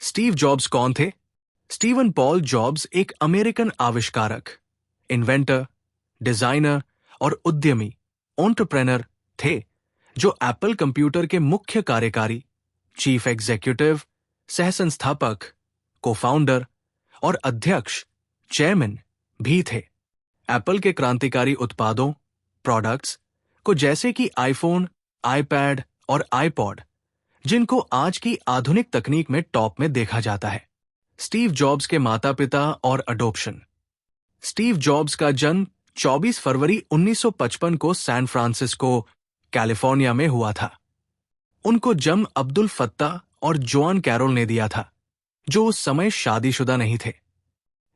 Steve jobs कौन थे? Steven Paul jobs एक अमेरिकन आविष्कारक, इन्वेंटर, डिजाइनर और उद्यमी एंटरप्रेन्योर थे जो एप्पल कंप्यूटर के मुख्य कार्यकारी, चीफ एग्जीक्यूटिव, सह-संस्थापक, को-फाउंडर और अध्यक्ष, चेयरमैन भी थे। एप्पल के क्रांतिकारी उत्पादों, प्रोडक्ट्स को जैसे कि आईफोन, आईपैड और आईपॉड, जिनको आज की आधुनिक तकनीक में टॉप में देखा जाता है। स्टीव जॉब्स के माता-पिता और अडॉप्शन। स्टीव जॉब्स का जन्म 24 फरवरी 1955 को सैन फ्रांसिस्को, कैलिफोर्निया में हुआ था। उनको जन्म अब्दुल फत्ता और जोआन कैरोल ने दिया था, जो उस समय शादीशुदा नहीं थे।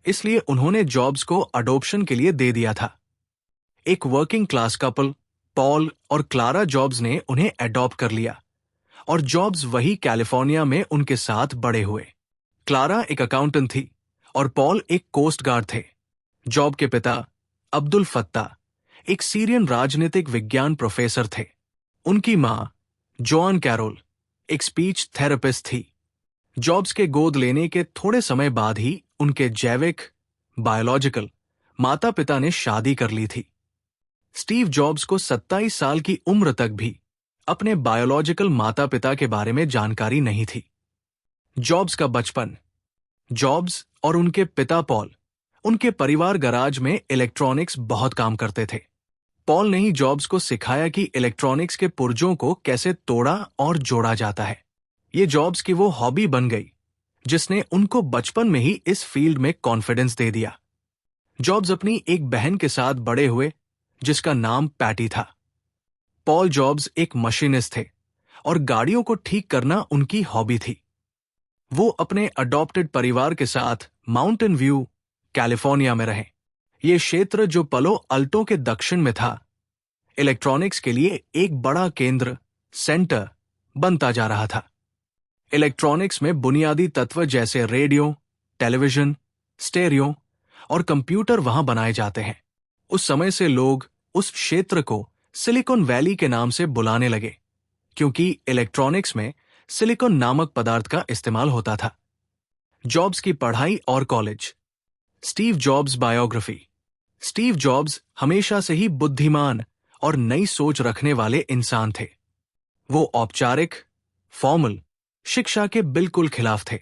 इसलिए उन्होंने जॉब्स को अडॉप्शन के लिए दे दिया था। एक वर्किंग क्लास कपल, पॉल और क्लारा जॉब्स ने उन्हें अडॉप्ट कर लिया और जॉब्स वही कैलिफोर्निया में उनके साथ बड़े हुए। क्लारा एक अकाउंटेंट थी और पॉल एक कोस्ट गार्ड थे। जॉब के पिता अब्दुल फत्ता एक सीरियन राजनीतिक विज्ञान प्रोफेसर थे। उनकी मां जोआन कैरोल एक स्पीच थेरेपिस्ट थी। जॉब्स के गोद लेने के थोड़े समय बाद ही उनके जैविक, बायोलॉजिकल माता पिता ने शादी कर ली थी। स्टीव जॉब्स को 27 साल की उम्र तक भी अपने बायोलॉजिकल माता पिता के बारे में जानकारी नहीं थी। जॉब्स का बचपन। जॉब्स और उनके पिता पॉल उनके परिवार गराज में इलेक्ट्रॉनिक्स बहुत काम करते थे। पॉल ने ही जॉब्स को सिखाया कि इलेक्ट्रॉनिक्स के पुर्जों को कैसे तोड़ा और जोड़ा जाता है। ये जॉब्स की वो हॉबी बन गई जिसने उनको बचपन में ही इस फील्ड में कॉन्फिडेंस दे दिया। जॉब्स अपनी एक बहन के साथ बड़े हुए जिसका नाम पैटी था। पॉल जॉब्स एक मशीनिस्ट थे और गाड़ियों को ठीक करना उनकी हॉबी थी। वो अपने अडॉप्टेड परिवार के साथ माउंटेन व्यू, कैलिफोर्निया में रहे। ये क्षेत्र जो पलो अल्टो के दक्षिण में था, इलेक्ट्रॉनिक्स के लिए एक बड़ा केंद्र, सेंटर बनता जा रहा था। इलेक्ट्रॉनिक्स में बुनियादी तत्व जैसे रेडियो, टेलीविजन, स्टेरियो और कंप्यूटर वहां बनाए जाते हैं। उस समय से लोग उस क्षेत्र को सिलिकॉन वैली के नाम से बुलाने लगे, क्योंकि इलेक्ट्रॉनिक्स में सिलिकॉन नामक पदार्थ का इस्तेमाल होता था। जॉब्स की पढ़ाई और college. Steve Jobs biography. Steve jobs हमेशा से ही बुद्धिमान और नई सोच रखने वाले इंसान थे। वो औपचारिक, फॉर्मल शिक्षा के बिल्कुल खिलाफ थे।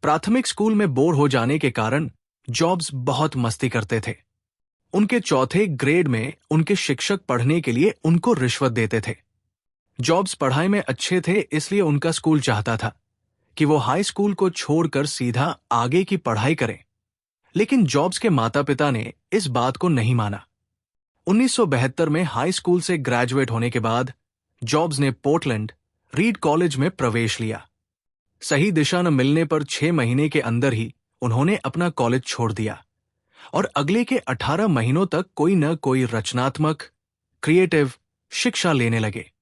प्राथमिक स्कूल में बोर हो जाने के कारण जॉब्स बहुत मस्ती करते थे। उनके चौथे ग्रेड में उनके शिक्षक पढ़ने के लिए उनको रिश्वत देते थे। जॉब्स पढ़ाई में अच्छे थे, इसलिए उनका स्कूल चाहता था कि वो हाई स्कूल को छोड़कर सीधा आगे की पढ़ाई करें। लेकिन जॉब्स के माता पिता ने इस बात को नहीं माना। 1972 में हाई स्कूल से ग्रेजुएट होने के बाद जॉब्स ने पोर्टलैंड रीड कॉलेज में प्रवेश लिया। सही दिशा न मिलने पर 6 महीने के अंदर ही उन्होंने अपना कॉलेज छोड़ दिया और अगले के 18 महीनों तक कोई न कोई रचनात्मक, क्रिएटिव शिक्षा लेने लगे।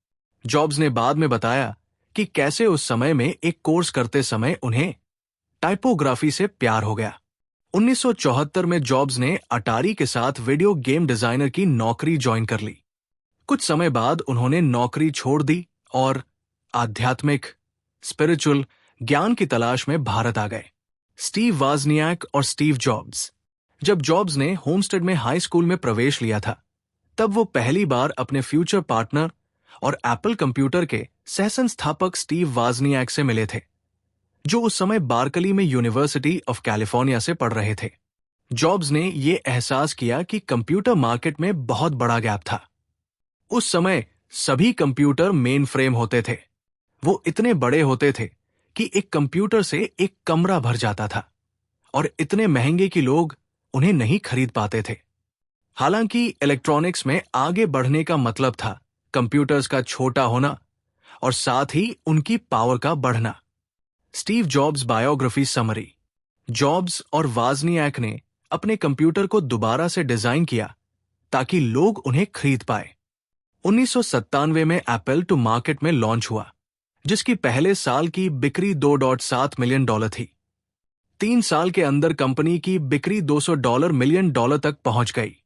जॉब्स ने बाद में बताया कि कैसे उस समय में एक कोर्स करते समय उन्हें टाइपोग्राफी से प्यार हो गया। 1974 में जॉब्स ने अटारी के साथ वीडियो गेम डिजाइनर की नौकरी ज्वाइन कर ली। कुछ समय बाद उन्होंने नौकरी छोड़ दी और आध्यात्मिक, स्पिरिचुअल ज्ञान की तलाश में भारत आ गए। स्टीव वाजनियाक और स्टीव जॉब्स। जब जॉब्स ने होमस्टेड में हाई स्कूल में प्रवेश लिया था, तब वो पहली बार अपने फ्यूचर पार्टनर और एप्पल कंप्यूटर के सह-संस्थापक स्टीव वाजनियाक से मिले थे, जो उस समय बार्कली में यूनिवर्सिटी ऑफ कैलिफोर्निया से पढ़ रहे थे। जॉब्स ने ये एहसास किया कि कंप्यूटर मार्केट में बहुत बड़ा गैप था। उस समय सभी कंप्यूटर मेन फ्रेम होते थे। वो इतने बड़े होते थे कि एक कंप्यूटर से एक कमरा भर जाता था और इतने महंगे कि लोग उन्हें नहीं खरीद पाते थे। हालांकि इलेक्ट्रॉनिक्स में आगे बढ़ने का मतलब था कंप्यूटर्स का छोटा होना और साथ ही उनकी पावर का बढ़ना। Steve Jobs biography summary. Jobs और वाजनियाक ने अपने कंप्यूटर को दोबारा से डिजाइन किया ताकि लोग उन्हें खरीद पाए। 1997 में एप्पल टू मार्केट में लॉन्च हुआ, जिसकी पहले साल की बिक्री $2.7 मिलियन थी। 3 साल के अंदर कंपनी की बिक्री $200 मिलियन तक पहुंच गई।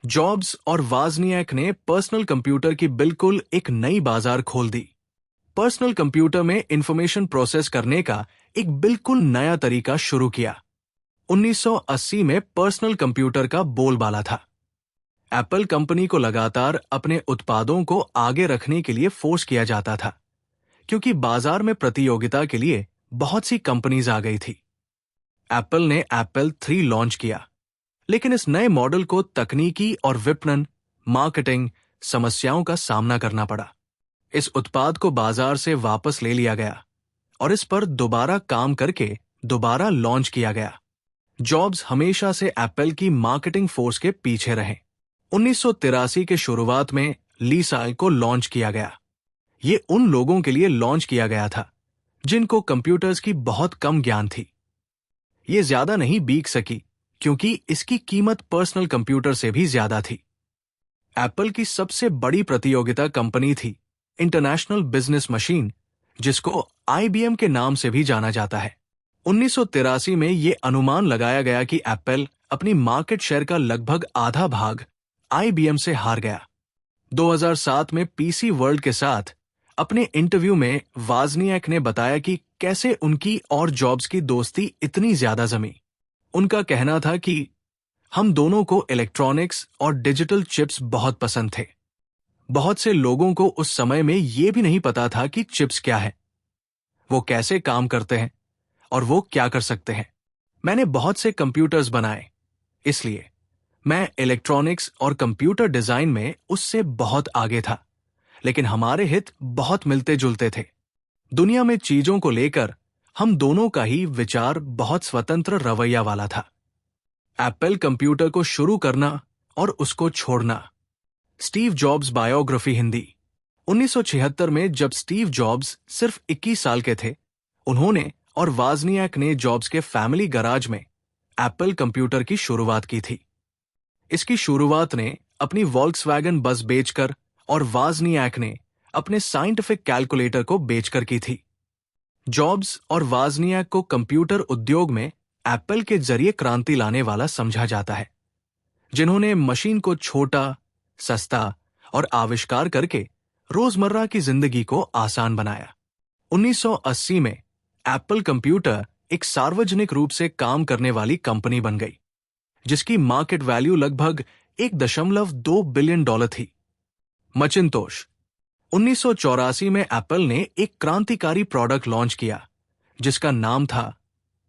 जॉब्स और वाजनियाक ने पर्सनल कंप्यूटर की बिल्कुल एक नई बाजार खोल दी। पर्सनल कंप्यूटर में इंफॉर्मेशन प्रोसेस करने का एक बिल्कुल नया तरीका शुरू किया। 1980 में पर्सनल कंप्यूटर का बोलबाला था। एप्पल कंपनी को लगातार अपने उत्पादों को आगे रखने के लिए फोर्स किया जाता था, क्योंकि बाजार में प्रतियोगिता के लिए बहुत सी कंपनीज आ गई थी। एप्पल ने एप्पल 3 लॉन्च किया, लेकिन इस नए मॉडल को तकनीकी और विपणन, मार्केटिंग समस्याओं का सामना करना पड़ा। इस उत्पाद को बाजार से वापस ले लिया गया और इस पर दोबारा काम करके दोबारा लॉन्च किया गया। जॉब्स हमेशा से एप्पल की मार्केटिंग फोर्स के पीछे रहे। 1983 के शुरुआत में लीसा को लॉन्च किया गया। ये उन लोगों के लिए लॉन्च किया गया था जिनको कंप्यूटर्स की बहुत कम ज्ञान थी। ये ज्यादा नहीं बिक सकी क्योंकि इसकी कीमत पर्सनल कंप्यूटर से भी ज्यादा थी। एप्पल की सबसे बड़ी प्रतियोगिता कंपनी थी इंटरनेशनल बिजनेस मशीन, जिसको IBM के नाम से भी जाना जाता है। 1983 में यह अनुमान लगाया गया कि एप्पल अपनी मार्केट शेयर का लगभग आधा भाग IBM से हार गया। 2007 में PC वर्ल्ड के साथ अपने इंटरव्यू में वाजनियाक ने बताया कि कैसे उनकी और जॉब्स की दोस्ती इतनी ज्यादा जमी। उनका कहना था कि हम दोनों को इलेक्ट्रॉनिक्स और डिजिटल चिप्स बहुत पसंद थे। बहुत से लोगों को उस समय में यह भी नहीं पता था कि चिप्स क्या है, वो कैसे काम करते हैं और वो क्या कर सकते हैं। मैंने बहुत से कंप्यूटर्स बनाए, इसलिए मैं इलेक्ट्रॉनिक्स और कंप्यूटर डिजाइन में उससे बहुत आगे था, लेकिन हमारे हित बहुत मिलते जुलते थे। दुनिया में चीजों को लेकर हम दोनों का ही विचार बहुत स्वतंत्र रवैया वाला था। एप्पल कंप्यूटर को शुरू करना और उसको छोड़ना। Steve Jobs biography Hindi. 1976 में जब स्टीव जॉब्स सिर्फ 21 साल के थे, उन्होंने और वाजनियाक ने जॉब्स के फैमिली गराज में एप्पल कंप्यूटर की शुरुआत की थी। इसकी शुरुआत ने अपनी वॉल्क्सवैगन बस बेचकर और वाजनियाक ने अपने साइंटिफिक कैलकुलेटर को बेचकर की थी। जॉब्स और वाजनियाक को कंप्यूटर उद्योग में एप्पल के जरिए क्रांति लाने वाला समझा जाता है, जिन्होंने मशीन को छोटा, सस्ता और आविष्कार करके रोजमर्रा की जिंदगी को आसान बनाया। 1980 में एप्पल कंप्यूटर एक सार्वजनिक रूप से काम करने वाली कंपनी बन गई, जिसकी मार्केट वैल्यू लगभग $1.2 बिलियन थी। मचिंतोश। 1984 में एप्पल ने एक क्रांतिकारी प्रोडक्ट लॉन्च किया जिसका नाम था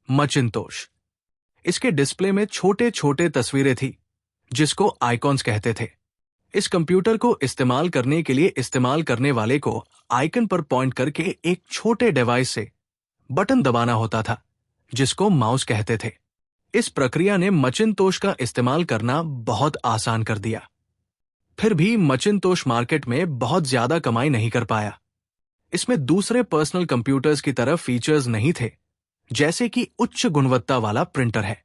मचिंतोश। इसके डिस्प्ले में छोटे छोटे तस्वीरें थी जिसको आइकॉन्स कहते थे। इस कंप्यूटर को इस्तेमाल करने के लिए इस्तेमाल करने वाले को आइकन पर पॉइंट करके एक छोटे डिवाइस से बटन दबाना होता था जिसको माउस कहते थे। इस प्रक्रिया ने मचिंतोश का इस्तेमाल करना बहुत आसान कर दिया। फिर भी मचिंतोश मार्केट में बहुत ज्यादा कमाई नहीं कर पाया। इसमें दूसरे पर्सनल कंप्यूटर्स की तरह फीचर्स नहीं थे, जैसे कि उच्च गुणवत्ता वाला प्रिंटर है।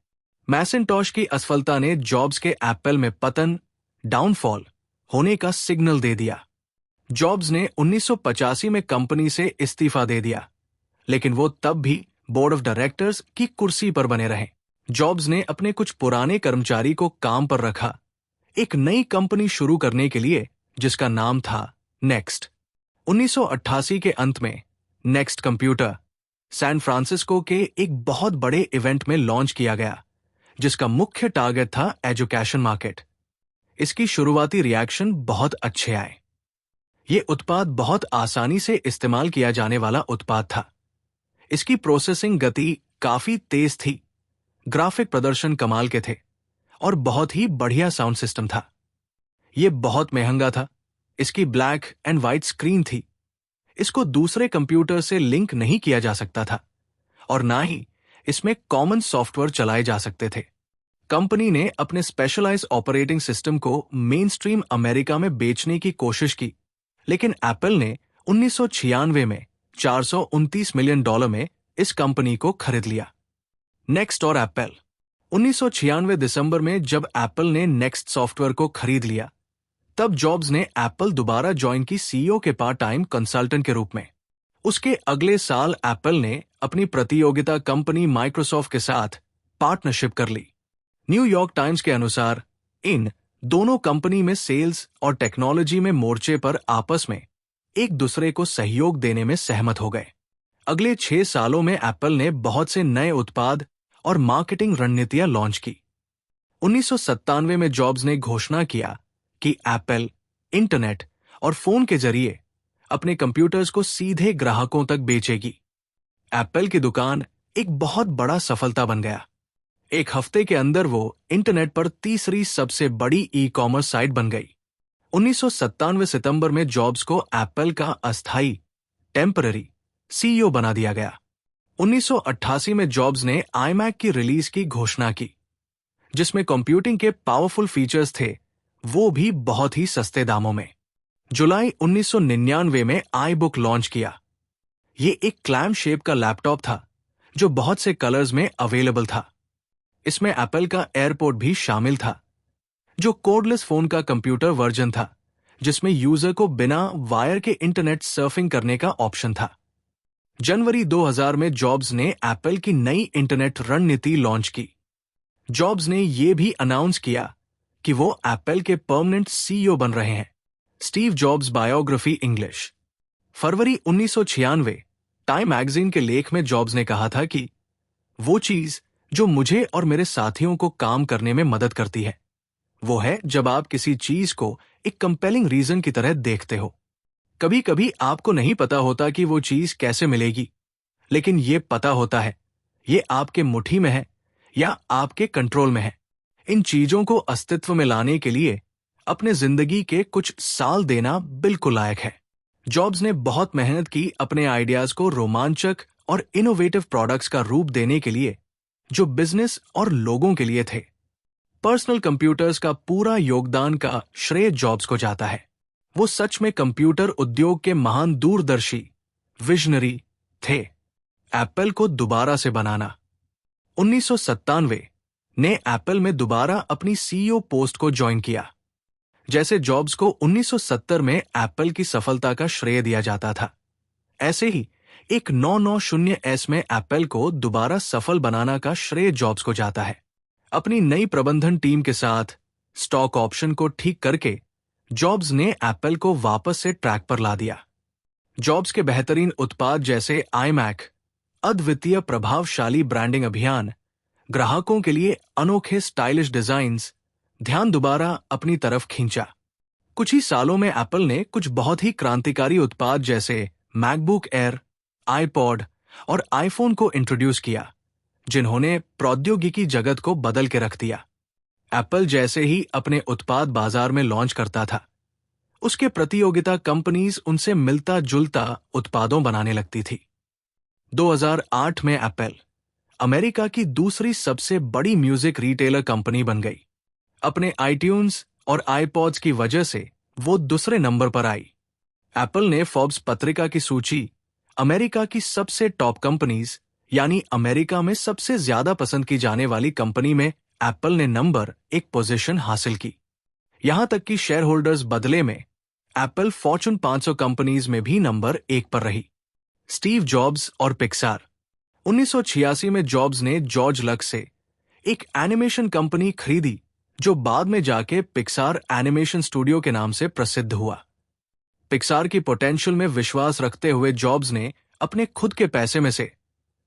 मैसिंटोश की असफलता ने जॉब्स के एप्पल में पतन, डाउनफॉल होने का सिग्नल दे दिया। जॉब्स ने 1985 में कंपनी से इस्तीफा दे दिया, लेकिन वो तब भी बोर्ड ऑफ डायरेक्टर्स की कुर्सी पर बने रहे। जॉब्स ने अपने कुछ पुराने कर्मचारी को काम पर रखा एक नई कंपनी शुरू करने के लिए जिसका नाम था नेक्स्ट। 1988 के अंत में नेक्स्ट कंप्यूटर सैन फ्रांसिस्को के एक बहुत बड़े इवेंट में लॉन्च किया गया, जिसका मुख्य टारगेट था एजुकेशन मार्केट। इसकी शुरुआती रिएक्शन बहुत अच्छे आए। ये उत्पाद बहुत आसानी से इस्तेमाल किया जाने वाला उत्पाद था। इसकी प्रोसेसिंग गति काफी तेज थी, ग्राफिक प्रदर्शन कमाल के थे और बहुत ही बढ़िया साउंड सिस्टम था। यह बहुत महंगा था। इसकी ब्लैक एंड व्हाइट स्क्रीन थी। इसको दूसरे कंप्यूटर से लिंक नहीं किया जा सकता था और ना ही इसमें कॉमन सॉफ्टवेयर चलाए जा सकते थे। कंपनी ने अपने स्पेशलाइज्ड ऑपरेटिंग सिस्टम को मेन स्ट्रीम अमेरिका में बेचने की कोशिश की, लेकिन एप्पल ने 1996 में $429 मिलियन में इस कंपनी को खरीद लिया। नेक्स्ट और एप्पल। 1996 दिसंबर में जब एप्पल ने नेक्स्ट सॉफ्टवेयर को खरीद लिया, तब जॉब्स ने एप्पल दोबारा ज्वाइन की CEO के पार्ट टाइम कंसल्टेंट के रूप में। उसके अगले साल एप्पल ने अपनी प्रतियोगिता कंपनी माइक्रोसॉफ्ट के साथ पार्टनरशिप कर ली। न्यूयॉर्क टाइम्स के अनुसार इन दोनों कंपनी में सेल्स और टेक्नोलॉजी में मोर्चे पर आपस में एक दूसरे को सहयोग देने में सहमत हो गए। अगले 6 सालों में एप्पल ने बहुत से नए उत्पाद और मार्केटिंग रणनीतियां लॉन्च की। 1997 में जॉब्स ने घोषणा किया कि एप्पल इंटरनेट और फोन के जरिए अपने कंप्यूटर्स को सीधे ग्राहकों तक बेचेगी। एप्पल की दुकान एक बहुत बड़ा सफलता बन गया। एक हफ्ते के अंदर वो इंटरनेट पर तीसरी सबसे बड़ी ई कॉमर्स साइट बन गई। 1997 सितंबर में जॉब्स को एप्पल का अस्थायी टेम्पररी सीईओ बना दिया गया। 1988 में जॉब्स ने आईमैक की रिलीज की घोषणा की, जिसमें कंप्यूटिंग के पावरफुल फीचर्स थे, वो भी बहुत ही सस्ते दामों में। जुलाई 1999 में आईबुक लॉन्च किया। ये एक क्लैम शेप का लैपटॉप था जो बहुत से कलर्स में अवेलेबल था। इसमें एप्पल का एयरपोर्ट भी शामिल था, जो कोडलेस फोन का कंप्यूटर वर्जन था, जिसमें यूजर को बिना वायर के इंटरनेट सर्फिंग करने का ऑप्शन था। जनवरी 2000 में जॉब्स ने एप्पल की नई इंटरनेट रणनीति लॉन्च की। जॉब्स ने यह भी अनाउंस किया कि वो एप्पल के परमानेंट सीईओ बन रहे हैं। Steve Jobs biography English. फरवरी 1996 टाइम मैगजीन के लेख में जॉब्स ने कहा था कि वो चीज जो मुझे और मेरे साथियों को काम करने में मदद करती है, वो है जब आप किसी चीज को एक कंपेलिंग रीजन की तरह देखते हो। कभी कभी आपको नहीं पता होता कि वो चीज कैसे मिलेगी, लेकिन ये पता होता है ये आपके मुट्ठी में है या आपके कंट्रोल में है। इन चीजों को अस्तित्व में लाने के लिए अपने जिंदगी के कुछ साल देना बिल्कुल लायक है। जॉब्स ने बहुत मेहनत की अपने आइडियाज को रोमांचक और इनोवेटिव प्रोडक्ट्स का रूप देने के लिए, जो बिजनेस और लोगों के लिए थे। पर्सनल कंप्यूटर्स का पूरा योगदान का श्रेय जॉब्स को जाता है। वो सच में कंप्यूटर उद्योग के महान दूरदर्शी विजनरी थे। एप्पल को दोबारा से बनाना। 1997 ने एप्पल में दोबारा अपनी सीईओ पोस्ट को ज्वाइन किया। जैसे जॉब्स को 1970 में एप्पल की सफलता का श्रेय दिया जाता था, ऐसे ही एक 990S में एप्पल को दोबारा सफल बनाना का श्रेय जॉब्स को जाता है। अपनी नई प्रबंधन टीम के साथ स्टॉक ऑप्शन को ठीक करके जॉब्स ने एप्पल को वापस से ट्रैक पर ला दिया। जॉब्स के बेहतरीन उत्पाद जैसे आईमैक, अद्वितीय प्रभावशाली ब्रांडिंग अभियान, ग्राहकों के लिए अनोखे स्टाइलिश डिजाइन्स, ध्यान दोबारा अपनी तरफ खींचा। कुछ ही सालों में एप्पल ने कुछ बहुत ही क्रांतिकारी उत्पाद जैसे मैकबुक एयर, आईपॉड और आईफोन को इंट्रोड्यूस किया, जिन्होंने प्रौद्योगिकी जगत को बदल के रख दिया। एप्पल जैसे ही अपने उत्पाद बाजार में लॉन्च करता था, उसके प्रतियोगिता कंपनीज उनसे मिलता जुलता उत्पादों बनाने लगती थी। 2008 में एप्पल अमेरिका की दूसरी सबसे बड़ी म्यूजिक रिटेलर कंपनी बन गई। अपने आईट्यून्स और आईपॉड्स की वजह से वो दूसरे नंबर पर आई। एप्पल ने फोर्ब्स पत्रिका की सूची अमेरिका की सबसे टॉप कंपनीज यानी अमेरिका में सबसे ज्यादा पसंद की जाने वाली कंपनी में एप्पल ने नंबर 1 पोजीशन हासिल की। यहां तक कि शेयर होल्डर्स बदले में एप्पल फॉर्च्यून 500 कंपनीज में भी नंबर 1 पर रही। स्टीव जॉब्स और पिक्सार। 1986 में जॉब्स ने जॉर्ज लक्स से एक एनिमेशन कंपनी खरीदी, जो बाद में जाके पिक्सार एनिमेशन स्टूडियो के नाम से प्रसिद्ध हुआ। पिक्सार की पोटेंशियल में विश्वास रखते हुए जॉब्स ने अपने खुद के पैसे में से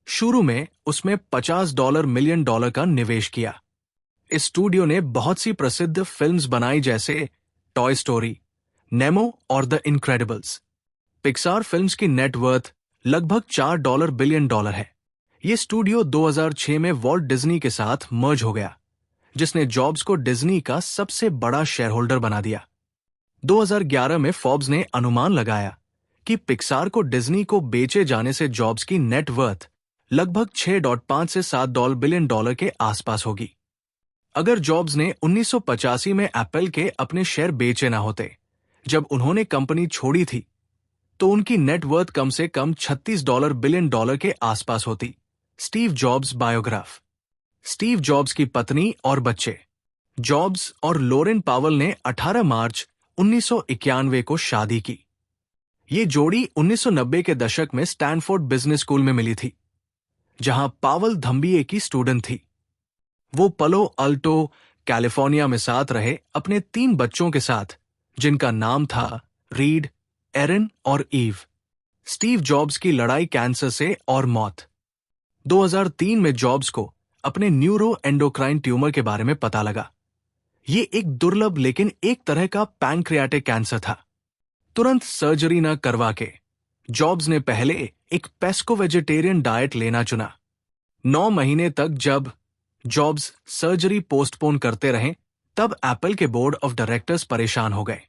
शुरू में उसमें $50 मिलियन का निवेश किया। इस स्टूडियो ने बहुत सी प्रसिद्ध फिल्म्स बनाई जैसे टॉय स्टोरी, नेमो और द इनक्रेडिबल्स। पिक्सार फिल्म्स की नेटवर्थ लगभग $4 बिलियन है। ये स्टूडियो 2006 में वॉल्ट डिज्नी के साथ मर्ज हो गया, जिसने जॉब्स को डिज्नी का सबसे बड़ा शेयर होल्डर बना दिया। 2011 में फोर्ब्स ने अनुमान लगाया कि पिक्सार को डिज्नी को बेचे जाने से जॉब्स की नेटवर्थ लगभग 6.5 से $7 बिलियन के आसपास होगी। अगर जॉब्स ने 1985 में एप्पल के अपने शेयर बेचे ना होते, जब उन्होंने कंपनी छोड़ी थी, तो उनकी नेटवर्थ कम से कम $36 बिलियन के आसपास होती। Steve jobs biograph. Steve jobs की पत्नी और बच्चे। जॉब्स और लोरेन पावल ने 18 मार्च 1991 को शादी की। ये जोड़ी 1990 के दशक में स्टैनफोर्ड बिजनेस स्कूल में मिली थी, जहां पावल धम्बीए की स्टूडेंट थी। वो पलो अल्टो, कैलिफोर्निया में साथ रहे अपने 3 बच्चों के साथ, जिनका नाम था रीड, एरिन और ईव। स्टीव जॉब्स की लड़ाई कैंसर से और मौत। 2003 में जॉब्स को अपने न्यूरो एंडोक्राइन ट्यूमर के बारे में पता लगा। ये एक दुर्लभ लेकिन एक तरह का पैंक्रियाटिक कैंसर था। तुरंत सर्जरी न करवा के जॉब्स ने पहले एक पेस्को वेजिटेरियन डाइट लेना चुना। 9 महीने तक जब जॉब्स सर्जरी पोस्टपोन करते रहे, तब एप्पल के बोर्ड ऑफ डायरेक्टर्स परेशान हो गए।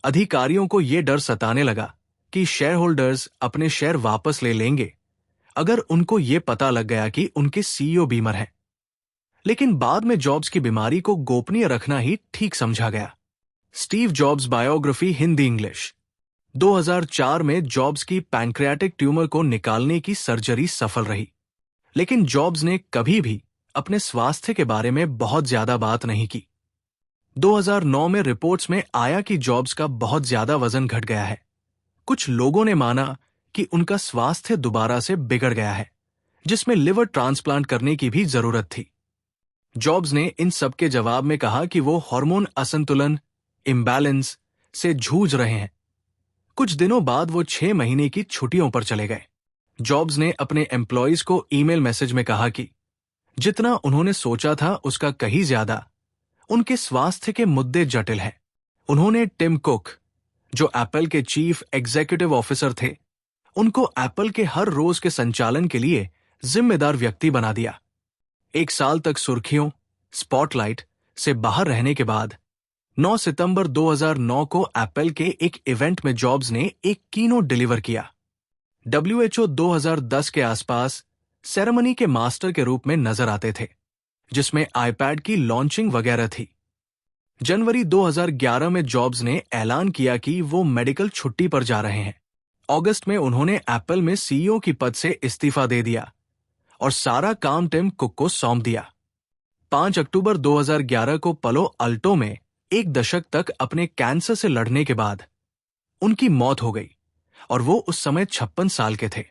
अधिकारियों को यह डर सताने लगा कि शेयर होल्डर्स अपने शेयर वापस ले लेंगे अगर उनको यह पता लग गया कि उनके सीईओ बीमार हैं। लेकिन बाद में जॉब्स की बीमारी को गोपनीय रखना ही ठीक समझा गया। Steve Jobs biography Hindi English. 2004 में जॉब्स की पैंक्रियाटिक ट्यूमर को निकालने की सर्जरी सफल रही, लेकिन जॉब्स ने कभी भी अपने स्वास्थ्य के बारे में बहुत ज्यादा बात नहीं की। 2009 में रिपोर्ट्स में आया कि जॉब्स का बहुत ज्यादा वजन घट गया है। कुछ लोगों ने माना कि उनका स्वास्थ्य दोबारा से बिगड़ गया है, जिसमें लिवर ट्रांसप्लांट करने की भी जरूरत थी। जॉब्स ने इन सब के जवाब में कहा कि वो हार्मोन असंतुलन इम्बैलेंस से जूझ रहे हैं। कुछ दिनों बाद वो 6 महीने की छुट्टियों पर चले गए। जॉब्स ने अपने एम्प्लॉइज को ईमेल मैसेज में कहा कि जितना उन्होंने सोचा था उसका कहीं ज्यादा उनके स्वास्थ्य के मुद्दे जटिल हैं। उन्होंने टिम कुक, जो एप्पल के चीफ एग्जीक्यूटिव ऑफिसर थे, उनको एप्पल के हर रोज के संचालन के लिए जिम्मेदार व्यक्ति बना दिया। 1 साल तक सुर्खियों, स्पॉटलाइट से बाहर रहने के बाद 9 सितंबर 2009 को एप्पल के एक इवेंट में जॉब्स ने एक कीनोट डिलीवर किया। WHO 2010 के आसपास सेरेमनी के मास्टर के रूप में नजर आते थे, जिसमें आईपैड की लॉन्चिंग वगैरह थी। जनवरी 2011 में जॉब्स ने ऐलान किया कि वो मेडिकल छुट्टी पर जा रहे हैं। अगस्त में उन्होंने एप्पल में सीईओ की पद से इस्तीफा दे दिया और सारा काम टिम कुक को सौंप दिया। 5 अक्टूबर 2011 को पलो अल्टो में 1 दशक तक अपने कैंसर से लड़ने के बाद उनकी मौत हो गई और वो उस समय 56 साल के थे।